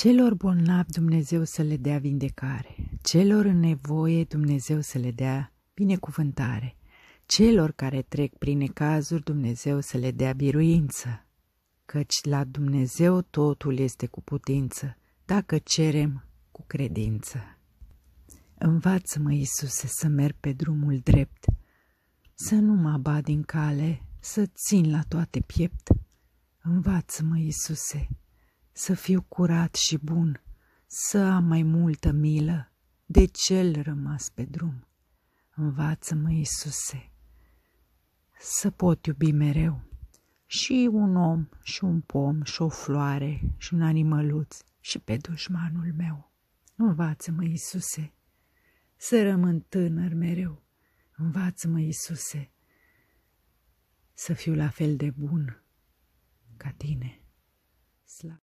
Celor bolnavi Dumnezeu să le dea vindecare, celor în nevoie Dumnezeu să le dea binecuvântare, celor care trec prin necazuri Dumnezeu să le dea biruință, căci la Dumnezeu totul este cu putință, dacă cerem cu credință. Învață-mă, Iisuse, să merg pe drumul drept, să nu mă abat din cale, să țin la toate piept. Învață-mă, Iisuse, să fiu curat și bun, să am mai multă milă de cel rămas pe drum. Învață-mă, Iisuse, să pot iubi mereu și un om, și un pom, și o floare, și un animăluț, și pe dușmanul meu. Învață-mă, Iisuse, să rămân tânăr mereu. Învață-mă, Iisuse, să fiu la fel de bun ca tine. Slavă!